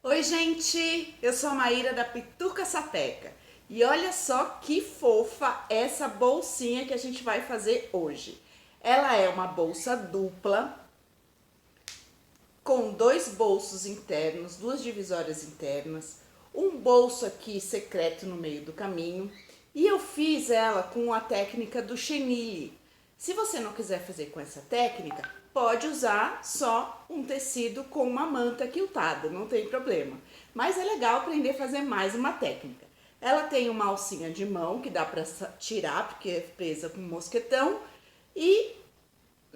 Oi, gente! Eu sou a Maíra da Pituca Sapeca e olha só que fofa essa bolsinha que a gente vai fazer hoje. Ela é uma bolsa dupla com dois bolsos internos, duas divisórias internas, um bolso aqui secreto no meio do caminho e eu fiz ela com a técnica do chenille. Se você não quiser fazer com essa técnica, pode usar só um tecido com uma manta quiltada, não tem problema. Mas é legal aprender a fazer mais uma técnica. Ela tem uma alcinha de mão que dá para tirar porque é presa com mosquetão e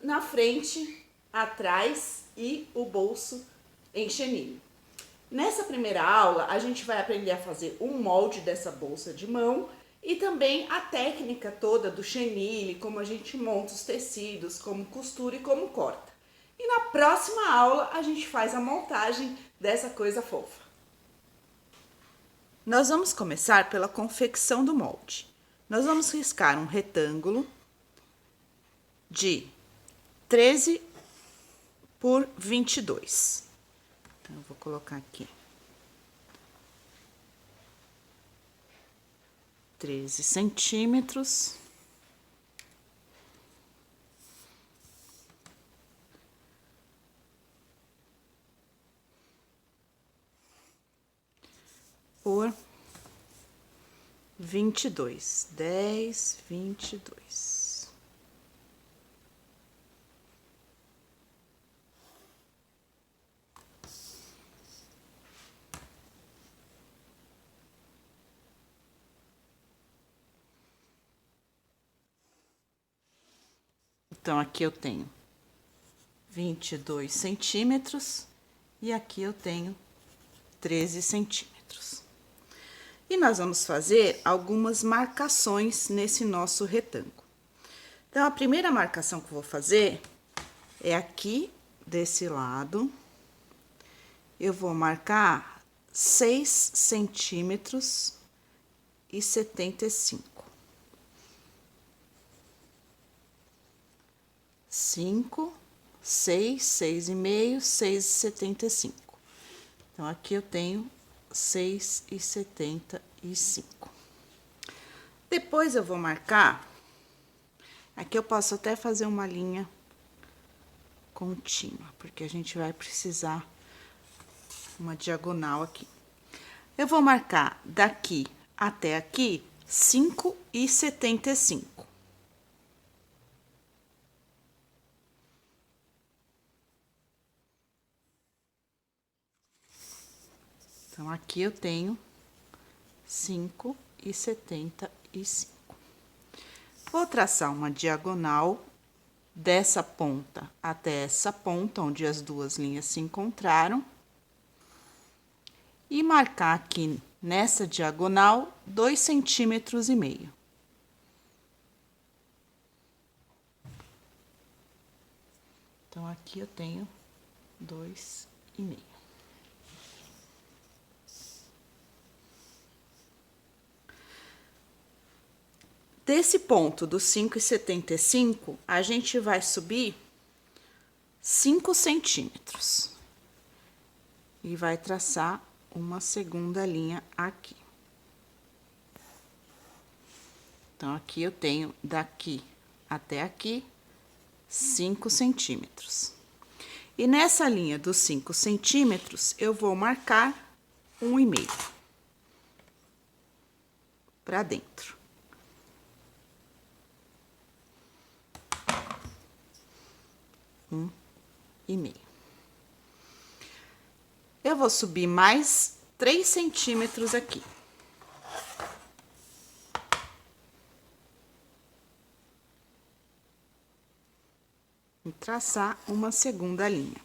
na frente, atrás e o bolso em chenille. Nessa primeira aula, a gente vai aprender a fazer um molde dessa bolsa de mão e também a técnica toda do chenille, como a gente monta os tecidos, como costura e como corta. E na próxima aula, a gente faz a montagem dessa coisa fofa. Nós vamos começar pela confecção do molde. Nós vamos riscar um retângulo de 13 por 22. Então, eu vou colocar aqui 13 centímetros. Por 22, 10, 22. Então, aqui eu tenho 22 centímetros e aqui eu tenho 13 centímetros. E nós vamos fazer algumas marcações nesse nosso retângulo. Então, a primeira marcação que eu vou fazer é aqui desse lado. Eu vou marcar 6 centímetros e 75. 5, 6, 6,5, 6,75. Então, aqui eu tenho 6,75. Depois eu vou marcar, aqui eu posso até fazer uma linha contínua, porque a gente vai precisar uma diagonal aqui. Eu vou marcar daqui até aqui 5,75. Então, aqui eu tenho 5,75. Vou traçar uma diagonal dessa ponta até essa ponta, onde as duas linhas se encontraram. E marcar aqui nessa diagonal 2,5 centímetros. Então, aqui eu tenho 2,5. Desse ponto do 5,75, a gente vai subir 5 centímetros. E vai traçar uma segunda linha aqui. Então, aqui eu tenho daqui até aqui 5 centímetros. E nessa linha dos 5 centímetros, eu vou marcar 1,5 para dentro. 1,5. Eu vou subir mais 3 centímetros aqui. E traçar uma segunda linha.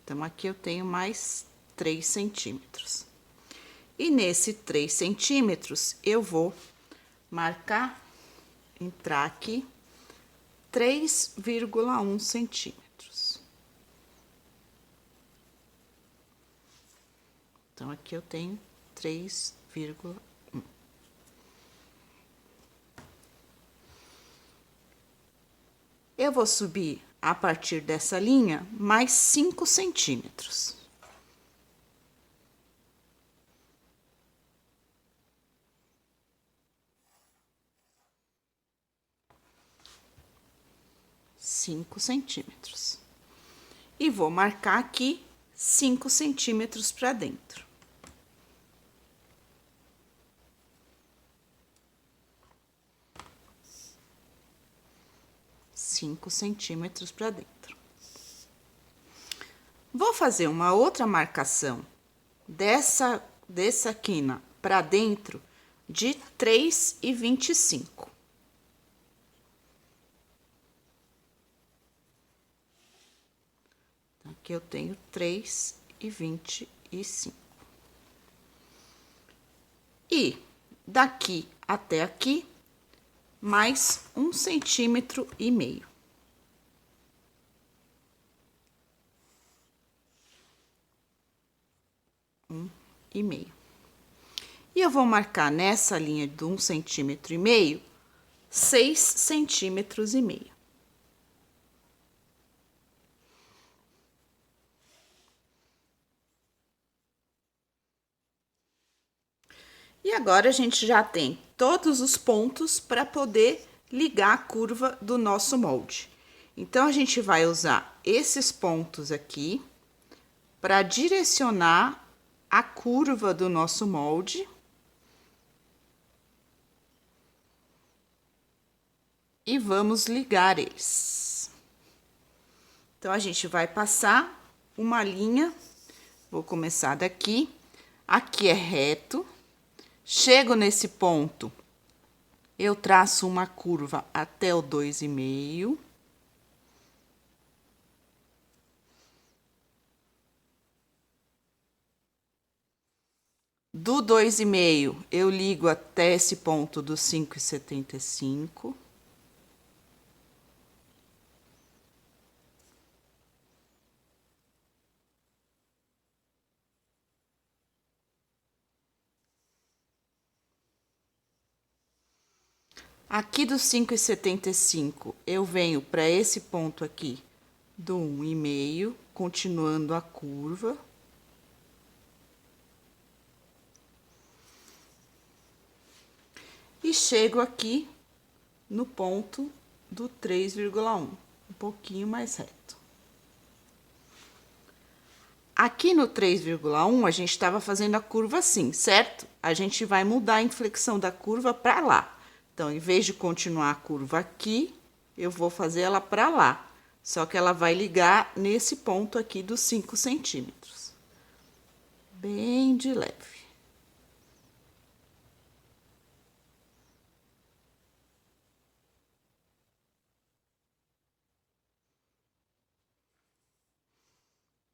Então, aqui eu tenho mais 3 centímetros. E nesse 3 centímetros, eu vou marcar, entrar aqui, 3,1 centímetros. Então, aqui eu tenho 3,1. Eu vou subir, a partir dessa linha, mais 5 centímetros. 5 centímetros. E vou marcar aqui 5 centímetros para dentro. Cinco centímetros para dentro. Vou fazer uma outra marcação dessa quina para dentro de 3,25. Aqui eu tenho 3,25. E daqui até aqui, mais 1,5 centímetros. 1,5. E eu vou marcar nessa linha de 1,5 centímetro, 6,5 centímetros. E agora a gente já tem todos os pontos para poder ligar a curva do nosso molde. Então, a gente vai usar esses pontos aqui para direcionar a curva do nosso molde. E vamos ligar eles. Então, a gente vai passar uma linha, vou começar daqui, aqui é reto. Chego nesse ponto, eu traço uma curva até o 2,5. Do 2,5, eu ligo até esse ponto do 5,75. Aqui do 5,75, eu venho para esse ponto aqui do 1,5, continuando a curva. E chego aqui no ponto do 3,1, um pouquinho mais reto. Aqui no 3,1, a gente estava fazendo a curva assim, certo? A gente vai mudar a inflexão da curva para lá. Então, em vez de continuar a curva aqui, eu vou fazer ela para lá. Só que ela vai ligar nesse ponto aqui dos 5 centímetros. Bem de leve.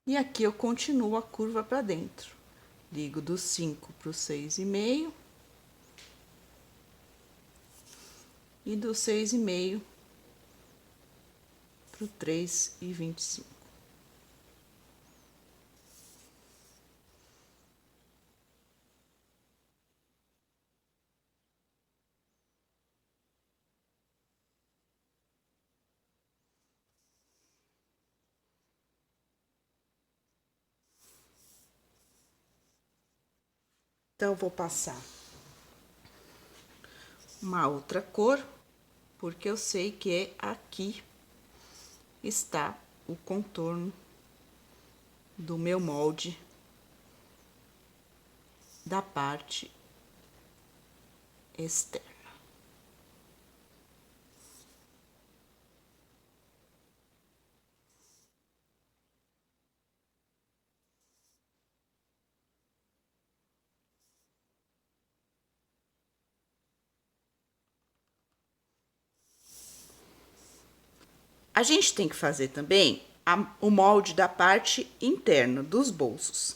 E aqui eu continuo a curva para dentro. Ligo do 5 para o 6,5. E do 6,5 para o 3,25. Então, eu vou passar uma outra cor, porque eu sei que é aqui está o contorno do meu molde da parte externa. A gente tem que fazer também o molde da parte interna dos bolsos.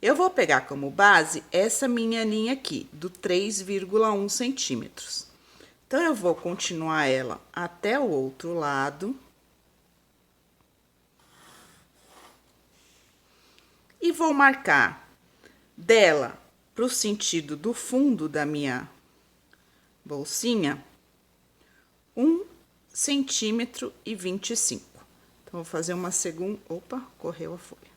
Eu vou pegar como base essa minha linha aqui, do 3,1 centímetros. Então, eu vou continuar ela até o outro lado. E vou marcar dela para o sentido do fundo da minha bolsinha, 1,25 centímetro. Então, vou fazer uma segunda... Opa, correu a folha.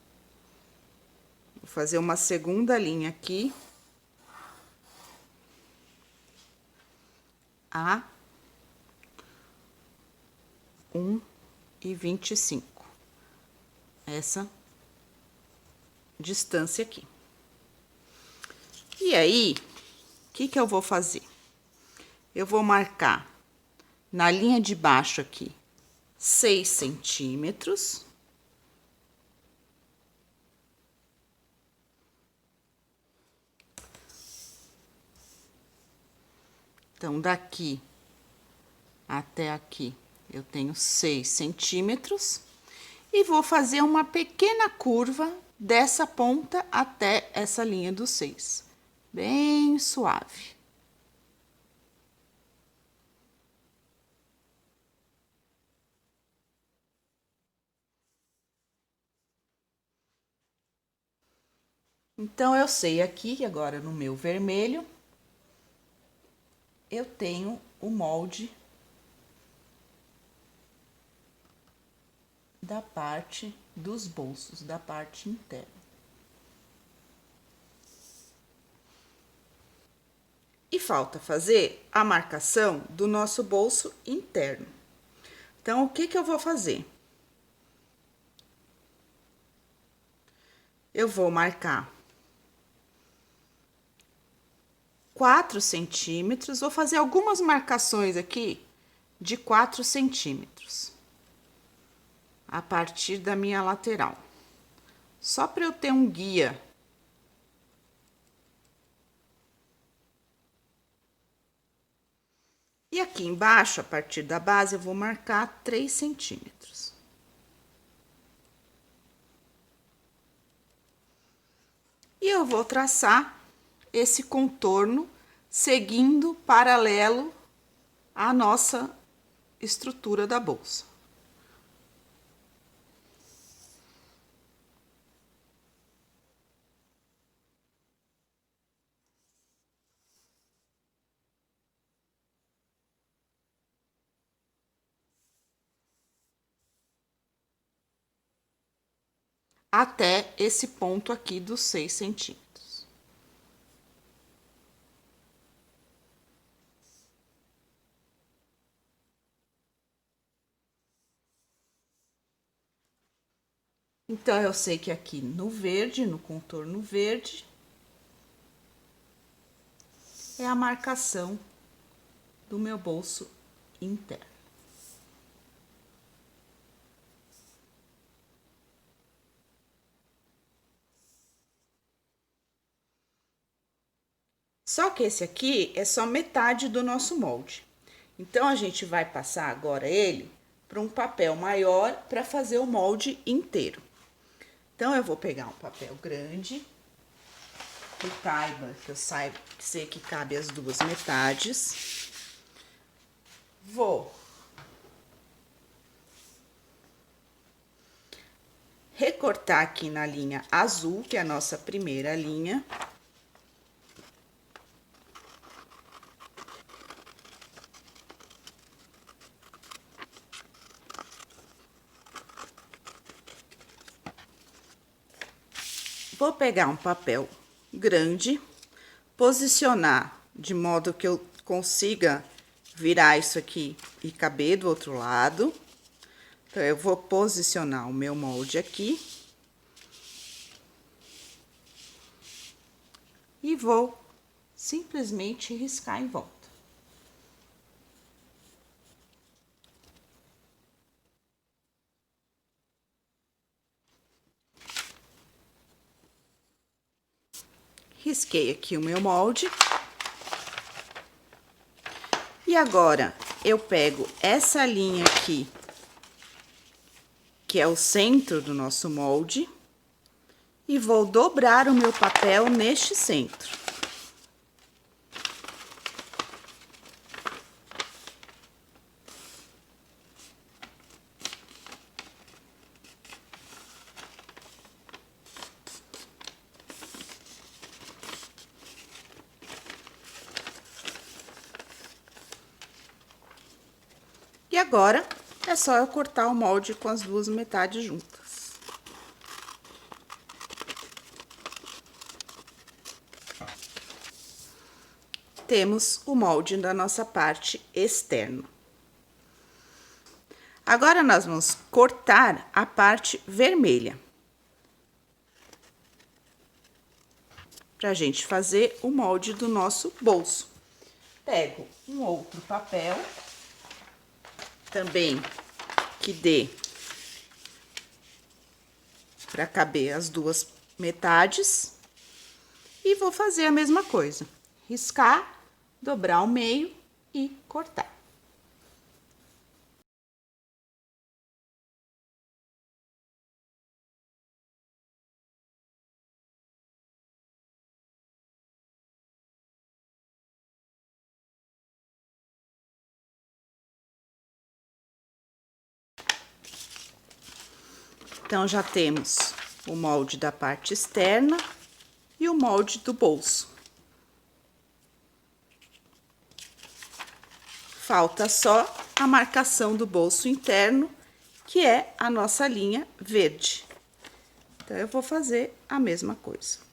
Vou fazer uma segunda linha aqui. A 1,25 e 25. Essa distância aqui. E aí, o que que eu vou fazer? Eu vou marcar na linha de baixo aqui 6 centímetros. Então, daqui até aqui eu tenho 6 centímetros. E vou fazer uma pequena curva dessa ponta até essa linha dos 6. Bem suave. Então, eu sei aqui, agora no meu vermelho, eu tenho o molde da parte dos bolsos, da parte interna. E falta fazer a marcação do nosso bolso interno. Então, o que que eu vou fazer? Eu vou marcar 4 centímetros, vou fazer algumas marcações aqui de 4 centímetros. A partir da minha lateral. Só para eu ter um guia. E aqui embaixo, a partir da base, eu vou marcar 3 centímetros. E eu vou traçar esse contorno seguindo paralelo à nossa estrutura da bolsa. Até esse ponto aqui dos 6 centímetros. Então, eu sei que aqui no verde, no contorno verde, é a marcação do meu bolso interno. Só que esse aqui é só metade do nosso molde. Então, a gente vai passar agora ele para um papel maior para fazer o molde inteiro. Então, eu vou pegar um papel grande, que eu sei que cabe as duas metades. Vou recortar aqui na linha azul, que é a nossa primeira linha. Vou pegar um papel grande, posicionar de modo que eu consiga virar isso aqui e caber do outro lado. Então, eu vou posicionar o meu molde aqui. E vou simplesmente riscar em volta. Risquei aqui o meu molde. E agora, eu pego essa linha aqui, que é o centro do nosso molde, e vou dobrar o meu papel neste centro. E agora, é só eu cortar o molde com as duas metades juntas. Temos o molde da nossa parte externa. Agora, nós vamos cortar a parte vermelha. Pra gente fazer o molde do nosso bolso. Pego um outro papel, também que dê para caber as duas metades. E vou fazer a mesma coisa. Riscar, dobrar ao meio e cortar. Então, já temos o molde da parte externa e o molde do bolso. Falta só a marcação do bolso interno, que é a nossa linha verde. Então, eu vou fazer a mesma coisa.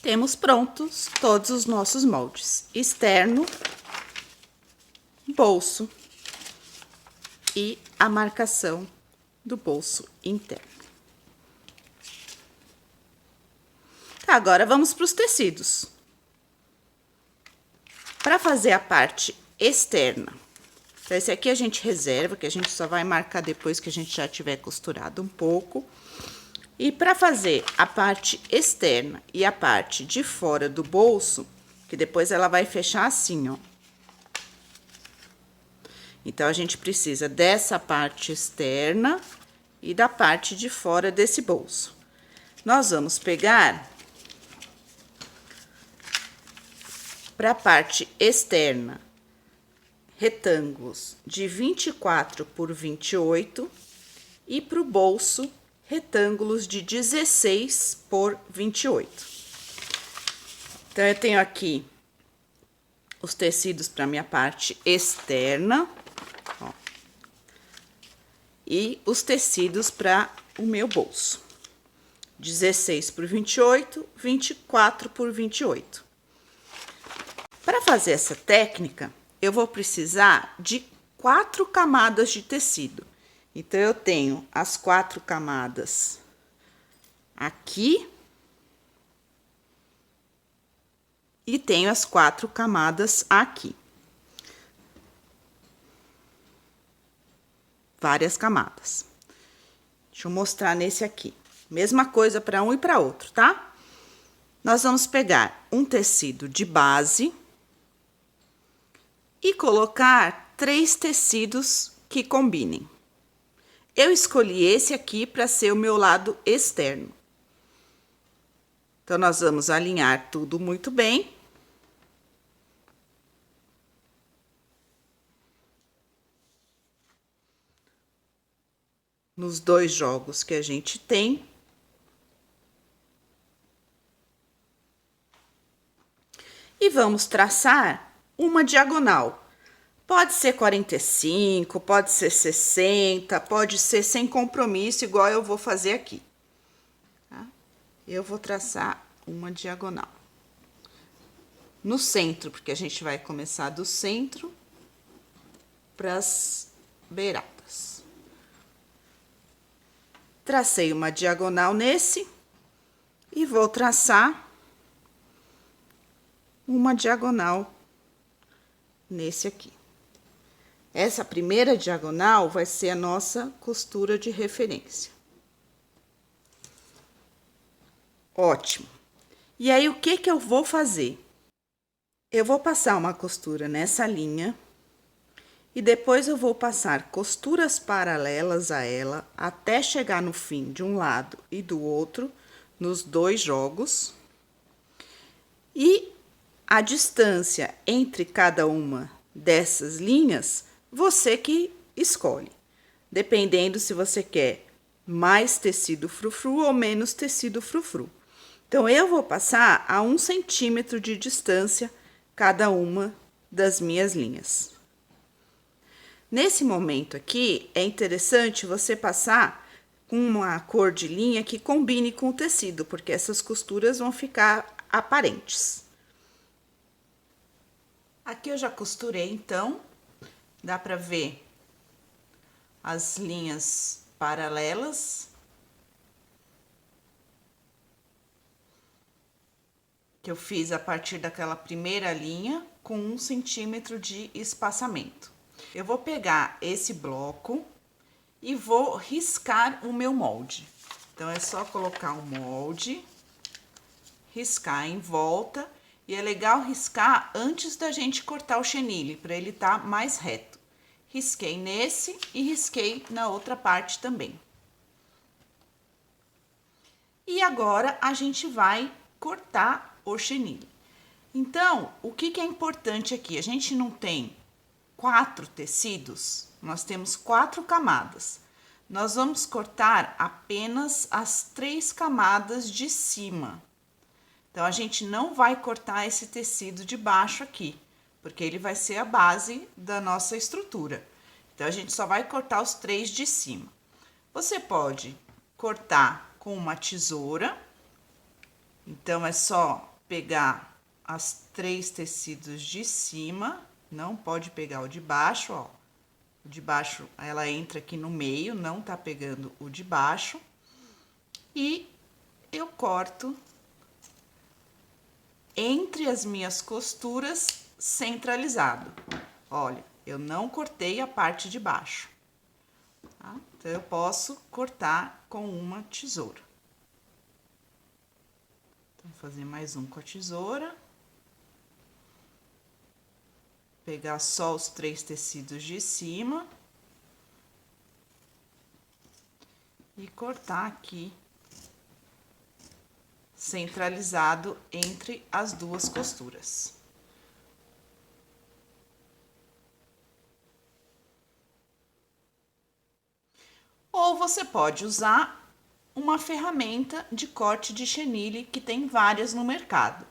Temos prontos todos os nossos moldes: externo, bolso e a marcação do bolso interno. Tá, agora vamos para os tecidos. Para fazer a parte externa, então esse aqui a gente reserva, que a gente só vai marcar depois que a gente já tiver costurado um pouco. E para fazer a parte externa e a parte de fora do bolso, que depois ela vai fechar assim, ó. Então, a gente precisa dessa parte externa e da parte de fora desse bolso. Nós vamos pegar para a parte externa retângulos de 24 por 28 e para o bolso retângulos de 16 por 28. Então, eu tenho aqui os tecidos para minha parte externa, ó, e os tecidos para o meu bolso. 16 por 28, 24 por 28. Para fazer essa técnica, eu vou precisar de 4 camadas de tecido. Então, eu tenho as 4 camadas aqui e tenho as 4 camadas aqui. Várias camadas. Deixa eu mostrar nesse aqui. Mesma coisa para um e para outro, tá? Nós vamos pegar um tecido de base e colocar 3 tecidos que combinem. Eu escolhi esse aqui para ser o meu lado externo. Então, nós vamos alinhar tudo muito bem. Nos 2 jogos que a gente tem. E vamos traçar uma diagonal. Pode ser 45, pode ser 60, pode ser sem compromisso, igual eu vou fazer aqui. Tá? Eu vou traçar uma diagonal. No centro, porque a gente vai começar do centro para as beiradas. Tracei uma diagonal nesse e vou traçar uma diagonal nesse aqui. Essa primeira diagonal vai ser a nossa costura de referência. Ótimo. E aí, o que que eu vou fazer? Eu vou passar uma costura nessa linha e depois eu vou passar costuras paralelas a ela até chegar no fim de um lado e do outro, nos 2 jogos. E a distância entre cada uma dessas linhas, você que escolhe, dependendo se você quer mais tecido frufru ou menos tecido frufru. Então, eu vou passar a 1 centímetro de distância cada uma das minhas linhas. Nesse momento aqui, é interessante você passar com uma cor de linha que combine com o tecido, porque essas costuras vão ficar aparentes. Aqui eu já costurei, então, dá pra ver as linhas paralelas que eu fiz a partir daquela primeira linha com 1 centímetro de espaçamento. Eu vou pegar esse bloco e vou riscar o meu molde. Então, é só colocar o molde, riscar em volta, e é legal riscar antes da gente cortar o chenille, para ele tá mais reto. Risquei nesse e risquei na outra parte também. E agora, a gente vai cortar o chenille. Então, o que é importante aqui? A gente não tem 4 tecidos, nós temos 4 camadas. Nós vamos cortar apenas as 3 camadas de cima. Então, a gente não vai cortar esse tecido de baixo aqui, porque ele vai ser a base da nossa estrutura. Então, a gente só vai cortar os 3 de cima. Você pode cortar com uma tesoura. Então, é só pegar as 3 tecidos de cima, não pode pegar o de baixo, ó. O de baixo, ela entra aqui no meio, não tá pegando o de baixo. E eu corto entre as minhas costuras centralizado. Olha, eu não cortei a parte de baixo, tá? Então, eu posso cortar com uma tesoura. Vou fazer mais um com a tesoura. Pegar só os 3 tecidos de cima. E cortar aqui, centralizado entre as 2 costuras. Ou você pode usar uma ferramenta de corte de chenille, que tem várias no mercado.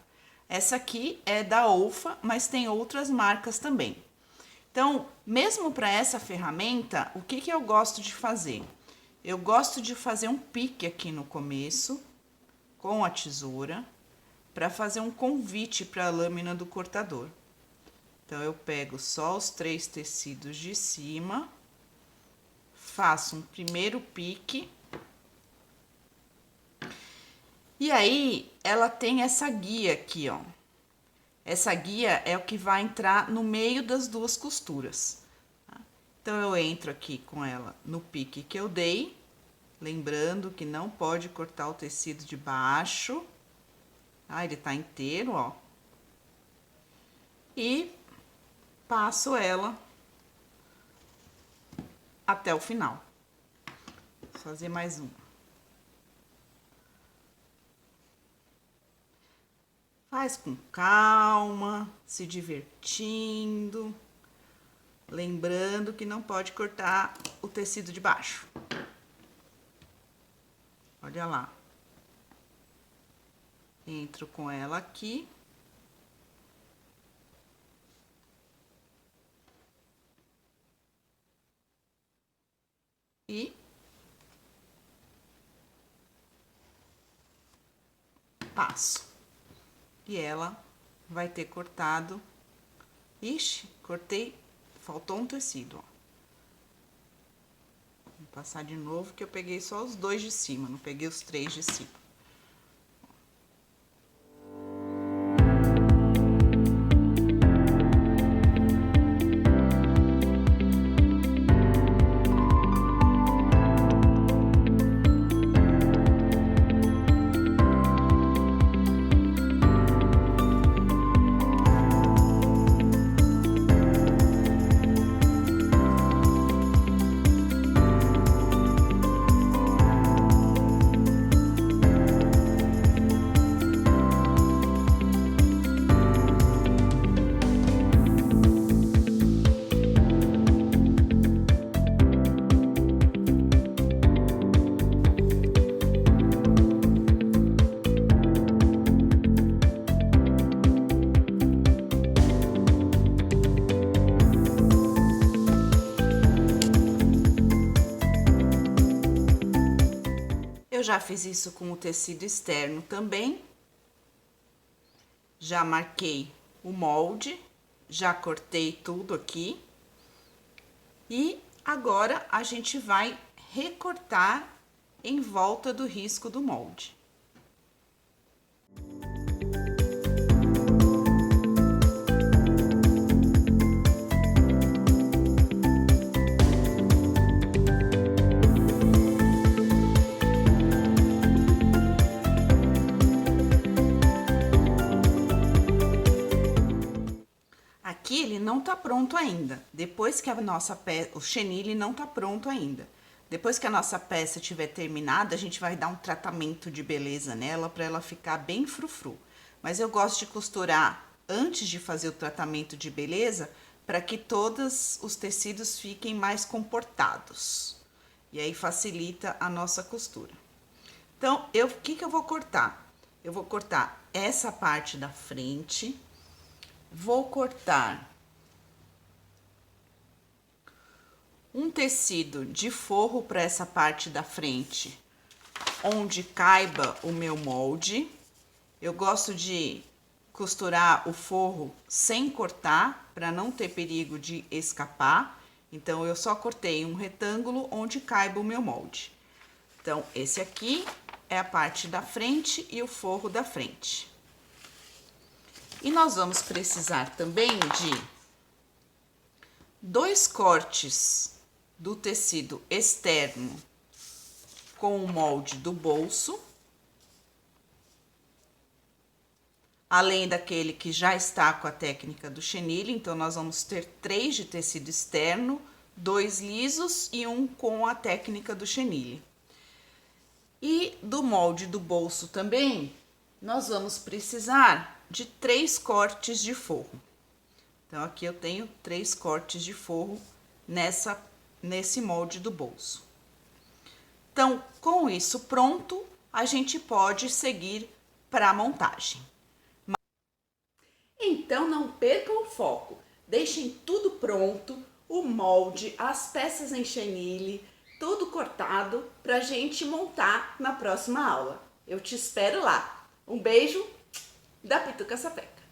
Essa aqui é da Olfa, mas tem outras marcas também. Então, mesmo para essa ferramenta, o que eu gosto de fazer? Eu gosto de fazer um pique aqui no começo, com a tesoura, para fazer um convite para a lâmina do cortador. Então, eu pego só os 3 tecidos de cima, faço um primeiro pique. E aí, ela tem essa guia aqui, ó. Essa guia é o que vai entrar no meio das 2 costuras, tá? Então, eu entro aqui com ela no pique que eu dei, lembrando que não pode cortar o tecido de baixo. Ah, ele tá inteiro, ó. E passo ela até o final. Vou fazer mais um. Faz com calma, se divertindo, lembrando que não pode cortar o tecido de baixo. Olha lá. Entro com ela aqui. E passo. E ela vai ter cortado. Ixi, cortei, faltou um tecido, ó. Vou passar de novo, que eu peguei só os 2 de cima, não peguei os 3 de cima. já fiz isso com o tecido externo também. Já marquei o molde, já cortei tudo aqui. E agora a gente vai recortar em volta do risco do molde. Aqui ele não tá pronto ainda. Depois que a nossa peça, o chenille não tá pronto ainda. Depois que a nossa peça estiver terminada, a gente vai dar um tratamento de beleza nela para ela ficar bem frufru. Mas eu gosto de costurar antes de fazer o tratamento de beleza para que todos os tecidos fiquem mais comportados. E aí facilita a nossa costura. Então, o que eu vou cortar? Eu vou cortar essa parte da frente. Vou cortar um tecido de forro para essa parte da frente, onde caiba o meu molde. Eu gosto de costurar o forro sem cortar, para não ter perigo de escapar. Então, eu só cortei um retângulo onde caiba o meu molde. Então, esse aqui é a parte da frente e o forro da frente. E nós vamos precisar também de 2 cortes do tecido externo com o molde do bolso, além daquele que já está com a técnica do chenille. Então, nós vamos ter 3 de tecido externo, 2 lisos e 1 com a técnica do chenille. E do molde do bolso também, nós vamos precisar de 3 cortes de forro. Então, aqui eu tenho 3 cortes de forro nesse molde do bolso. Então, com isso pronto, a gente pode seguir para a montagem. Então, não percam o foco. Deixem tudo pronto, o molde, as peças em chenille, tudo cortado para a gente montar na próxima aula. Eu te espero lá. Um beijo da Pituca Sapeca.